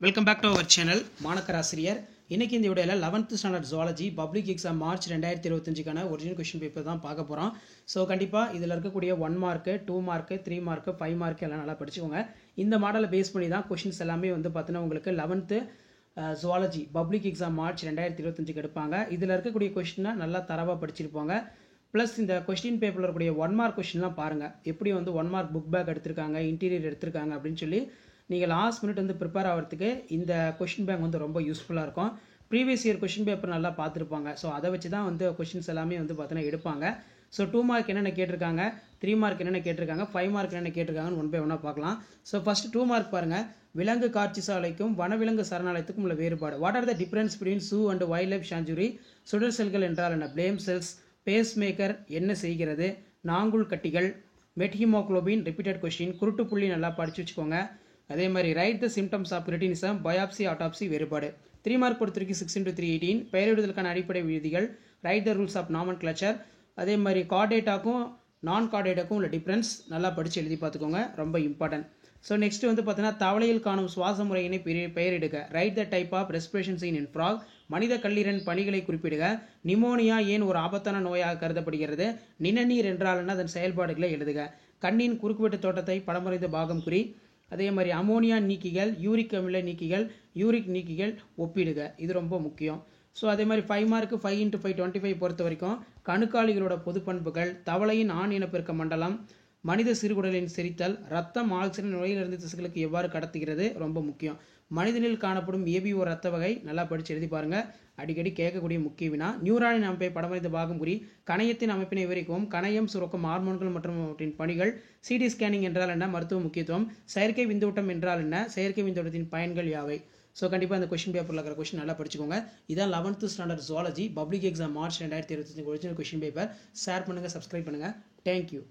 Welcome back to our channel மாணக்கர் ஆசிரியர். இன்னைக்கு இந்த வீடியோவில் 11th standard zoology public exam March 2025க்கான ஒரிஜினல் கொஸ்டின் பேப்பர் தான் பார்க்க போகிறோம். ஸோ கண்டிப்பாக இதில் இருக்கக்கூடிய 1 மார்க்கு 2 மார்க்கு 3 மார்க்கு 5 மார்க்கு எல்லாம் நல்லா படிச்சுக்கோங்க. இந்த மாடலை பேஸ் பண்ணி தான் கொஸ்டின்ஸ் எல்லாமே வந்து பார்த்தீங்கன்னா உங்களுக்கு 11th zoology public exam March 2025க்கு எடுப்பாங்க. இதில் இருக்கக்கூடிய கொஸ்டினை நல்லா தரவாக படிச்சிருப்பாங்க. ப்ளஸ் இந்த கொஸ்டின் பேப்பரில் இருக்கக்கூடிய 1 மார்க் கொஸ்டின்லாம் பாருங்கள், எப்படி வந்து 1 மார்க் புக் பேக் எடுத்திருக்காங்க, இன்டீரியர் எடுத்திருக்காங்க அப்படின்னு சொல்லி நீங்கள் லாஸ்ட் மினிட் வந்து ப்ரிப்பேர் ஆகிறதுக்கு இந்த கொஸ்டின் பேங்க் வந்து ரொம்ப யூஸ்ஃபுல்லாக இருக்கும். ப்ரீவியஸ் இயர் கொஸ்டின் பேப்பர் நல்லா பார்த்துருப்பாங்க. ஸோ அதை வச்சு தான் வந்து கொஸ்டின்ஸ் எல்லாமே வந்து பார்த்தீங்கன்னா எடுப்பாங்க. ஸோ 2 மார்க் என்னென்ன கேட்டிருக்காங்க, 3 மார்க் என்னென்ன கேட்டிருக்காங்க, 5 மார்க் என்னென்ன கேட்டிருக்காங்கன்னு 1 by 1 பார்க்கலாம். ஸோ ஃபர்ஸ்ட் 2 மார்க் பாருங்கள், விலங்கு காட்சி சாலைக்கும் வனவிலங்கு சரணாலயத்துக்கும் உள்ள வேறுபாடு. What are the difference between zoo and wild life sanctuary? சுடர் செல்கள் என்றால் என்ன? Blame cells. பேஸ் மேக்கர் என்ன செய்கிறது? நாங்குள் கட்டிகள். Methaemoglobin repeated question. குருட்டு புள்ளி நல்லா படிச்சு வச்சுக்கோங்க. அதே மாதிரி write the symptoms of cretinism, biopsy, autopsy வேறுபாடு. 3 மார்க் பொறுத்திருக்கு 6 × 3 18. பெயரிடுதலுக்கான அடிப்படை விதிகள். Write the rules of nomenclature. அதே மாதிரி கார்டேட்டாக்கும் நான் கார்டேட்டாக்கும் உள்ள டிஃப்ரென்ஸ் நல்லா படித்து எழுதி பார்த்துக்கோங்க, ரொம்ப இம்பார்ட்டன்ட். ஸோ நெக்ஸ்ட் வந்து பார்த்தீங்கன்னா தவளையில் காணும் சுவாச முறையினை பெயரிடுக. Write the type of respiration seen in frog. மனித கல்லீரல் பணிகளை குறிப்பிடுக. நிமோனியா ஏன் ஒரு ஆபத்தான நோயாக கருதப்படுகிறது? நிணநீர் என்றால் என்ன, அதன் செயல்பாடுகளை எழுதுக. கண்ணின் குறுக்குவெட்டு தோட்டத்தை படமறைந்த பாகம் குறி. அதே மாதிரி அமோனியா நீக்கிகள், யூரிக் அமில நீக்கிகள், யூரிக் நீக்கிகள் ஒப்பிடுக. இது ரொம்ப முக்கியம். ஸோ அதே மாதிரி 5 மார்க்கு 5 × 5 25 பொறுத்த வரைக்கும் கணுக்காலிகளோட பொது பண்புகள், தவளையின் ஆண் இனப்பெருக்க மண்டலம், மனித சிறுகுடலின் செரித்தல், ரத்தம் ஆக்சிஜன் நுழையிலிருந்து திசுக்களுக்கு எவ்வாறு கடத்துகிறது, ரொம்ப முக்கியம். மனிதனில் காணப்படும் ஏபிஓ ரத்த வகை நல்லா படித்து எழுதி பாருங்க, அடிக்கடி கேட்கக்கூடிய முக்கிய வினா. நியூரானின் அமைப்பை படமறிந்த பாகம் குறி. கணையத்தின் அமைப்பினை விவரிக்கவும். கணையம் சுரக்கும் ஹார்மோன்கள் மற்றும் அவற்றின் பணிகள். சிடி ஸ்கேனிங் என்றால் என்ன, மருத்துவ முக்கியத்துவம். செயற்கை விந்தோட்டம் என்றால் என்ன, செயற்கை விந்தோட்டத்தின் பயன்கள் யாவை? ஸோ கண்டிப்பாக அந்த கொஸ்டின் பேப்பரில் இருக்கிற கொஸ்டின் நல்லா படிச்சுக்கோங்க. இதான் 11th standard zoology public exam March 2025 original question paper. Share பண்ணுங்கள், சப்ஸ்கிரைப் பண்ணுங்கள். தேங்க்யூ.